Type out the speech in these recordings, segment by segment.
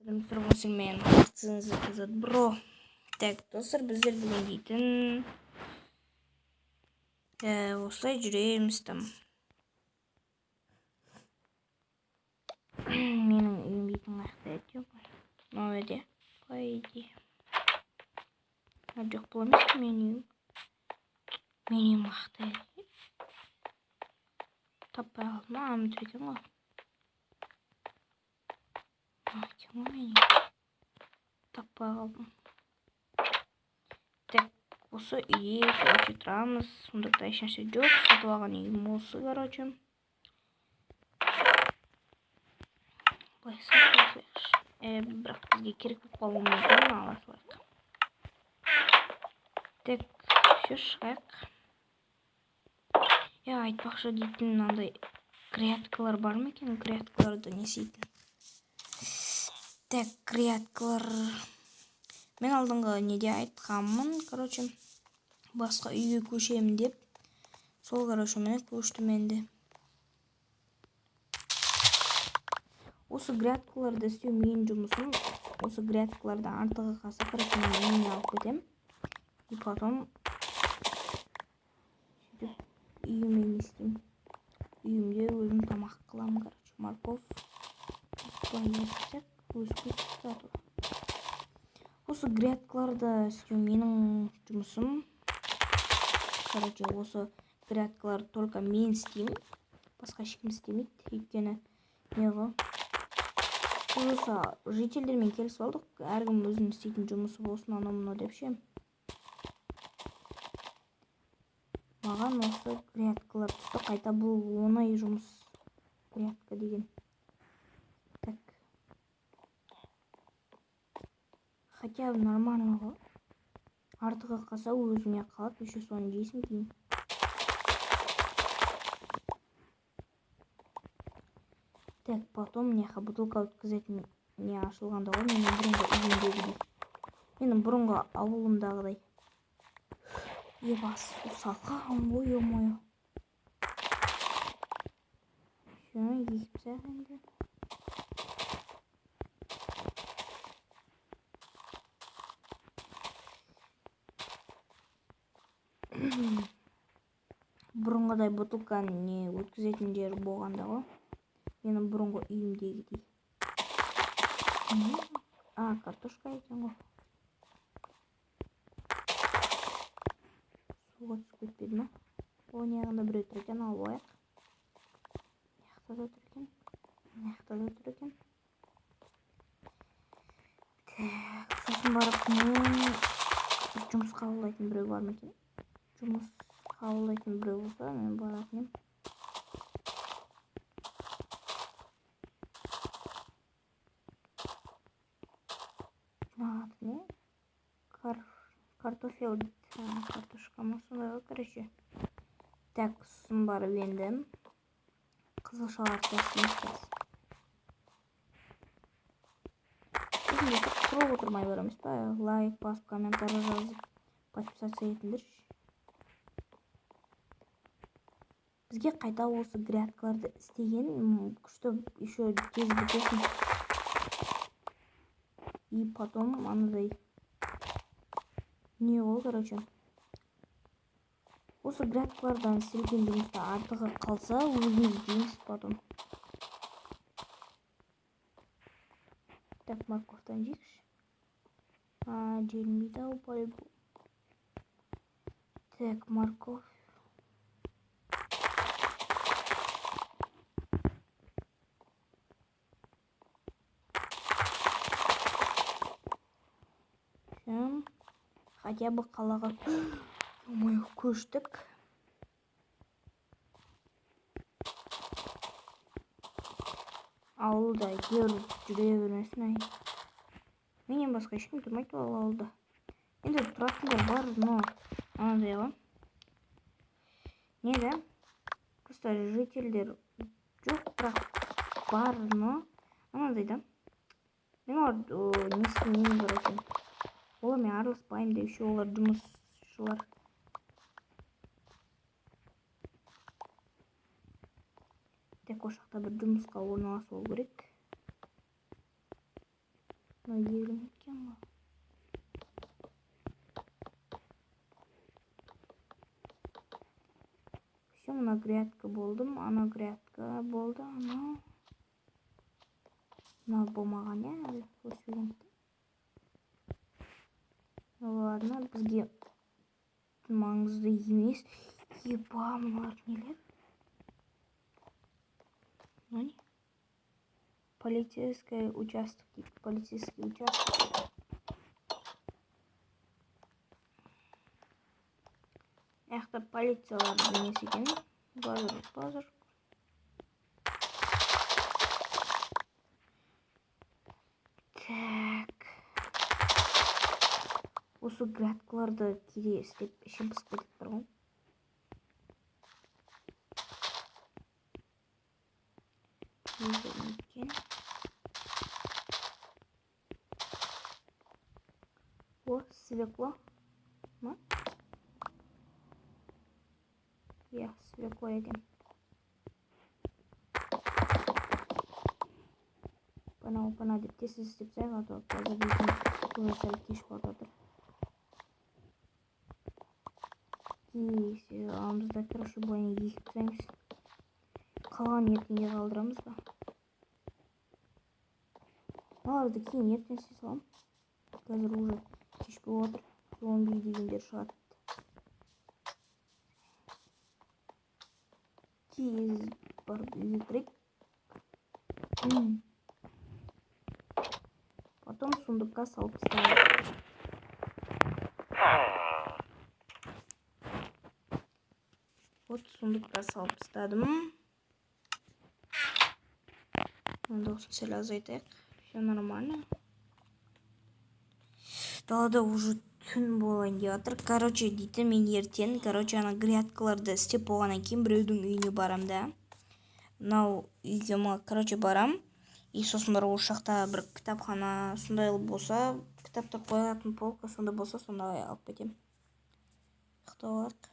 Жұмыстар болсын мен вакцинасы қызады бро. Так, достар, біздер бүгін дейтін осылай жүреміз там. Менің үйім дейтін қаяқта еді жоқ. Новеде. Пойди. Жоқ бұл емес менің үйім. Менің үйім қаяқта еді. Таппай қалдым, амыт екен ғой. Екен ғой менің үйім. Таппай қалдым. Так, осы үйде короче тұрамыз. Сондықта ешнәрсе жоқ. Сатып алған үйім осы, короче. Былай сатып бірақ бізге керек болып қалуы мүмкін, ала салайық. Так, все шығайық. Айтпақшы дейтін мынандай грядкалар бар ма екен? Грядкаларды не істейтін? Так, грядкалар. Мен алдыңғы неде айтқанмын, короче, басқа үйге көшемін деп. Сол, короче, міне көштім енді. Осы грядкаларды істеу менің жұмысым. Осы грядкаларды артығы қалса, короче, мен үйіме алып кетем. И потом үйіме не істеймін? Үйімде өзім тамақ қыламын, короче, морковь. Осы грядкаларды істеу менің жұмысым. Короче, осы грядкаларды только мен істеймін. Басқа ешкім істемейді. Өйткені не ғой? Осы жительдермен келісіп алдық. Әркім өзінің істейтін жұмысы болсын, анау-мынау деп ше. Маған осы грядкалар түсті. Қайта бұл оңай жұмыс. Грядка деген. Так. Хотя нормально ғой. Артығы қалса өзіңе қалып, еще соны жейсің кейін. Так, потом неха бутылка өткізетін не ашылғанда ғой, менің бұрынғы үйімдегідей. Менің бұрынғы ауылымдағыдай. Ебас, салқын ғой, ой-ой. Шunu екіп сәхінде. Бұрынғыдай бутылканы не өткізетін жер болғанда ғой. Менің бұрынғы үйімдегідей. Картошка екен ғой. Суға түсіп кетпеді ма? О, неғында біреу тұр екен, алып алайық. Неқта да тұр екен. Так, сосын барып мен жұмыс қабылдайтын біреу бар ма екен? Жұмыс қабылдайтын біреу болса, мен баратын ем. Не? Картофел дейді. Картошка ма сондай ғой, короче. Так, сосын барып енді қызылшалар тастаймыз. Өзімде тұрып отырмай барамыз ба? Лайк басып, комментарий жазып, подписаться етіңдерші. Бізге қайта осы грядкаларды істеген күшті еще тез бітесін. И потом анадай не ғой, короче. Осы грядкалардан істелген жұмыста артығы қалса, өзіміз дейміз потом. Так, морковтан жейікші. Желмейді ау по-любому. Так, морковь. Хотя бы қалаға көштік. Ауылда жүре бермесін ай. Менен басқа ешкім тұрмайды ол ауылда. Енді тұратындар бар, но анадай ғой. Неде? Просто жительдер жоқ, бірақ бар, но анадай да. Мен олар несімен бар екен. Олармен араласпаймын деп, еще олар жұмысшылар. Тек ошақта бір жұмысқа орналасу керек. мына егілім екен ғой. Все, мына грядка болдым, ана грядка болды, ана. Мына болмаған, әлі өсірген. Ладно, бізге маңызды емес. Еба, мыналар нелер? Нani? Полицейский участок. Полицейский участок. Яқта полициялар немесе екен. Базар. Так. Осы грядкаларды кейде істеп ішім пысып кетіп тұр ғой. О, свекло. Ма? Я, свекло екен. Пана деп тез істеп сәйін атып, қазір дейтін көңіл сәл кеш бататыр. Аламызда, короче, бойын екіп сәйміз. Қалған ертеңге қалдырамыз ба? Аларды кейін ертең істей салам. Қазір уже кеш болып отыр. Зомби дегендер шығады. Тез барып үйге кірейік. Потом сундукка салып тастайық. Вот сундукка салып тастадым. Онда осын сәл азайтайық. Все нормально. Далада уже түн болайын деп жатыр. Короче, дейді мен ертең, ана грядкаларды істеп болғаннан кейін біреудің үйіне барам да. Мынау үйге короче барам. И сосын бар осы жақта бір кітапхана сондай болса, кітаптар қойылатын полка сонда болса, сонда алып кетем. Ұйықтап алайық.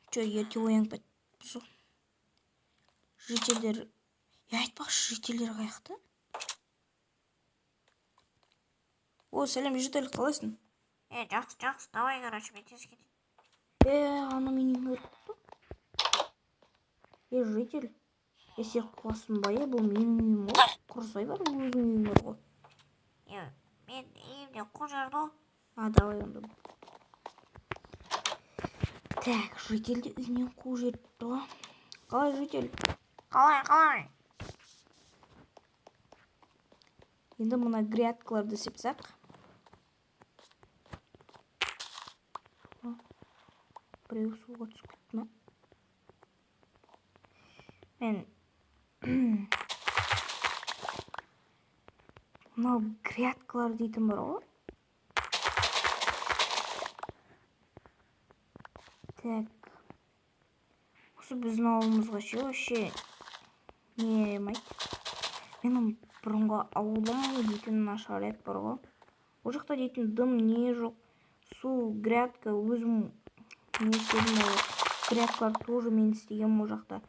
Че, ерте оянып кетіпсің? Жителер... Я айтпақшы, жителер қаяқта? О, сәлем, житель, қалайсың? Жақсы, давай, короче, мен тез кетейін. Ана менің өртті. Житель, сен қуасың ба, бұл менің үйім ғой. Құрсай бар, өзің үйім бар ғой. Мен үйімде қол жерді. Давай онда. Так, жительді үйінен қол жерді. Қалай, житель? Қалай? Енді мұна грядкаларды сепсақ. Біреу суға түсіп кетті ма? Мен мынау грядкалар дейтін бар ғой. Так. Осы біздің ауылымызға вообще не майды? Менің бұрынғы ауылым дейтін нашарет бар ғой. Ол жақта дейтін дым не жоқ. Су, грядка, өзім не істедім ол. Грядкалар тоже мен істеген ол жақта.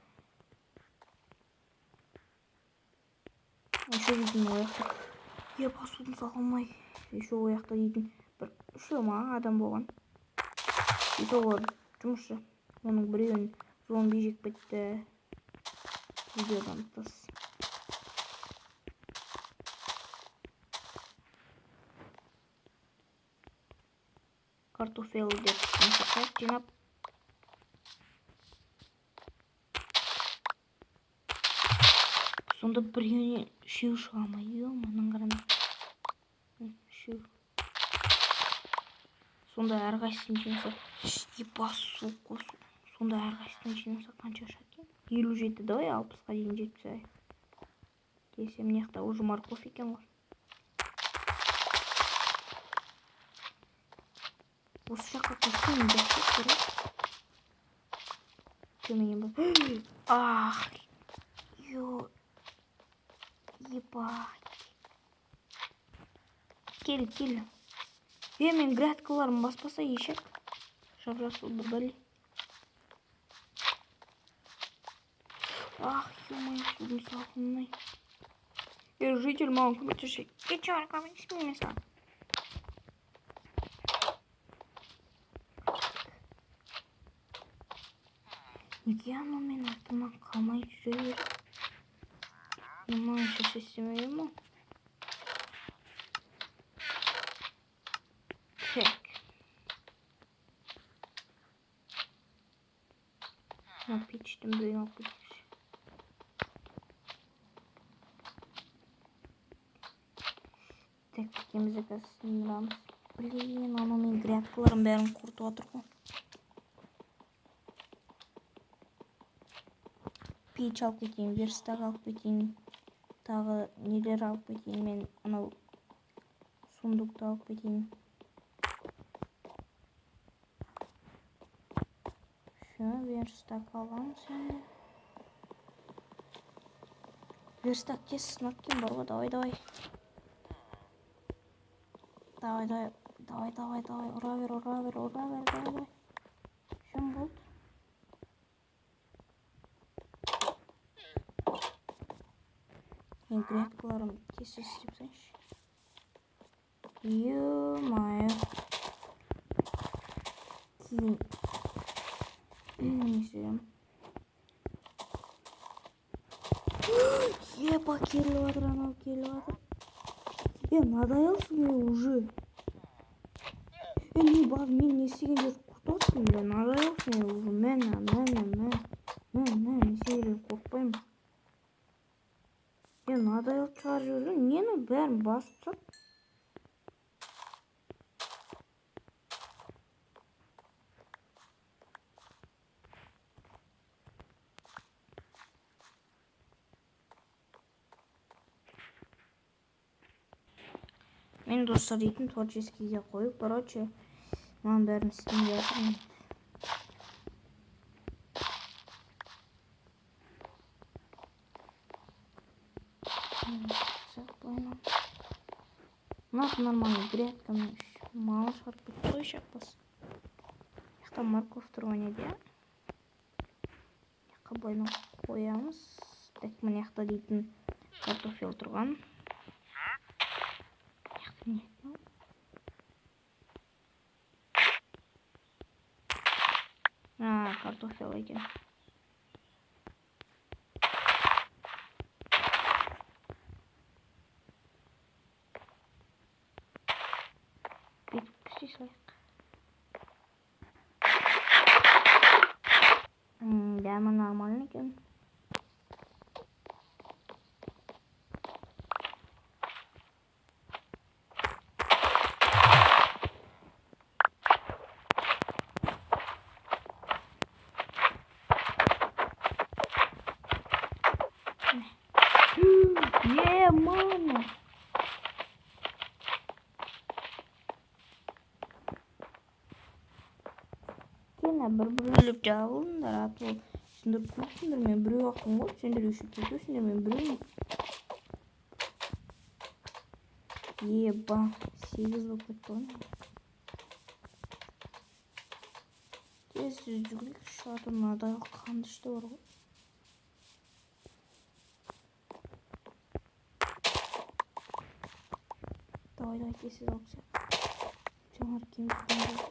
Еще дейтін ояқта. Басудың сағылмай. Еще ояқта дейтін бір үшеуі адам болған. Ол жұмысшы. Оның біреуін зомби жеп кетті. Видеодан тыс. Картофел деп жұмсақақ жинап. Сонда біреуіне шеу шығамай. Мұның қарана. Шеу. Сонда әрқайсысын жинаса. Басу қосу. Сонда әрқайсысын жинаса қанша шакен? 57, давай 60-қа дейін жетпісай. Келсем неқта уже морковь екен ғой. Осы жаққа көшкен жақсы көріп. Көмейін бұл. Ебать. Кел. Мен грядкаларым баспаса ешек. Жап-жасыл бір бәле. Ах, ё-моё, судың салқынай. Житель маған көмектесші. Ничего, көмектеспеймін мен саған. Неге анау мен артымнан қалмай жүре береді? Маған шеше істемеген ма? Так. Мына пештің біреуін алып кетейікші. Так, пекемізді қазір сындырамыз. Блин, анау мен грядкаларым бәрін құртып отыр ғой. Пеш алып кетейін, верстак алып кетейін. Тағы нелер алып кетейін, мен анау сундукты алып кетейін. Şu верстак аламыз енді. Верстак тез сынады екен бар ғой, давай. Давай, ура бер, давай. Шын болды. Мен грядкаларым тез істеп тастайыншы. Ё-моё. Кейін не істеймін? Епа, келіп жатыр, анау келіп жатыр. Надоелсың уже. Не бар, мен не істеген жерді құртып отырсың, надоелсың уже. Мә, не істеген қорықпаймын. Надоел шығар жүрді, нені бәрін басып сап. Мен достар дейтін творческийге қойып, короче, маған бәрін істейін жатырмын. Мына нормальный грядканың малы шығарып кетті ғой шақпас. Яқта морковь тұрған еді. Яққа байлап қоямыз. Так, мына яқта дейтін картофел тұрған. Яқта не? Картофел екен. Бүйтіп істей салайық. Дәмі нормальный екен. Мама! Кені бір-бірлеп жағылыңдар, аты сендер көпсіңдер, мен біреу ақын ғой, сендер үшіп кетесіңдер, мен біреумін. Еба, 8 болып кетті ғой. Тез жүгірейікші, аты мынадай қанды іште бар ғой. Давай, тез алып сәк. Жаңар кем кеткен кезде.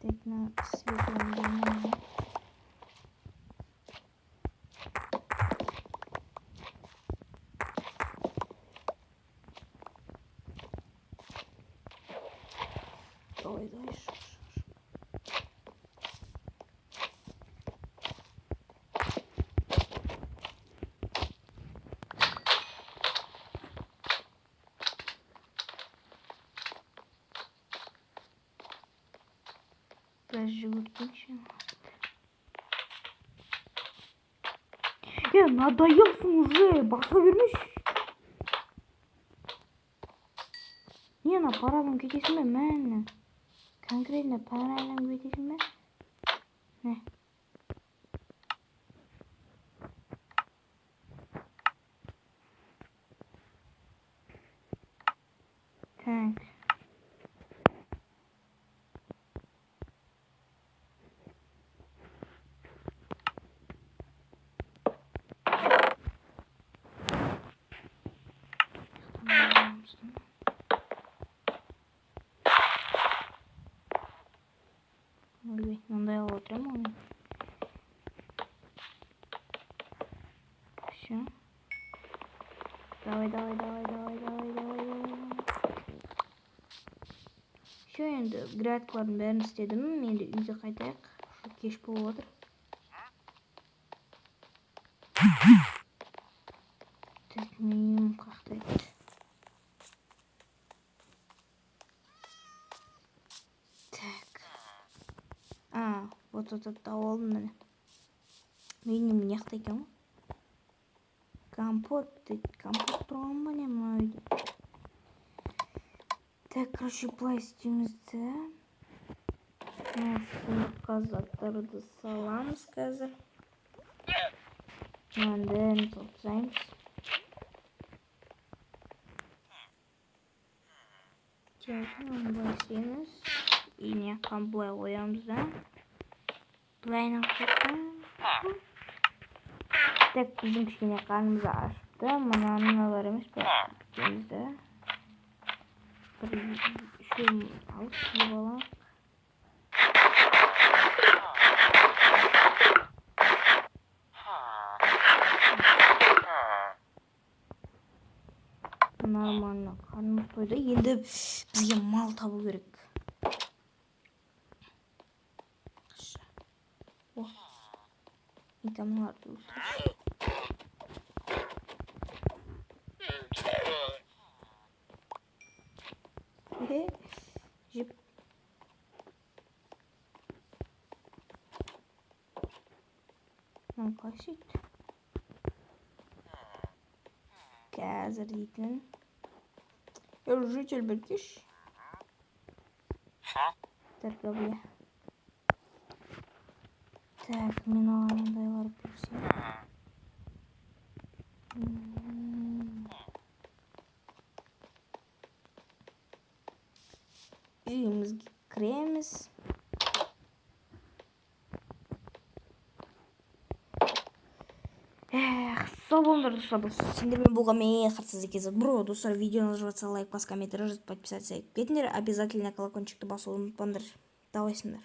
Так, на светлом дыму. Давай, Biraz жүгіртейінші. Надоелсың уже, баса бермеш. Не, на парадан кетесің бе, мәні? Конкретно парадан кетесің бе? Не? Все. Давай. Все, енді грядкалардың бәрін істедім. Енді үйге қайтайық. Кеш болып отыр. Так, менің қақтайды. Так. Вот тауып алдым міне. Менің не қақта екен ғой? Компот тұрған ба не мына үйде? Так, короче, былай істейміз де. Сундыққа заттарды саламыз қазір. Мынаның бәрін тастаймыз. Былай істейміз. Ине былай қоямыз да. Былайынан қойсаңыз. Так, біздің кішкене қарнымызды ашыпты. Мынаны бар емес пе? Істейміз де. Үшеуін алып киіп аламыз. Нормально, қарнымыз тойды. Енді бізге мал табу керек. Мыналарды өлтірші. Жеп. Мынаны қалай істейді? Қазір дейтін. Житель білкеш. Торговля. Так, мен аландайлар көрсем. Үйімізге кіреміз. Сау болыңдар достар, сендермен болған мен қатсыз екенсіз. Бро, достар, видеоны жазса лайк, бас, комментарий жазып, подписаться етпедіңдер. Обязательно колокольчикті басуды ұмытпаңдар. Давайсыңдар.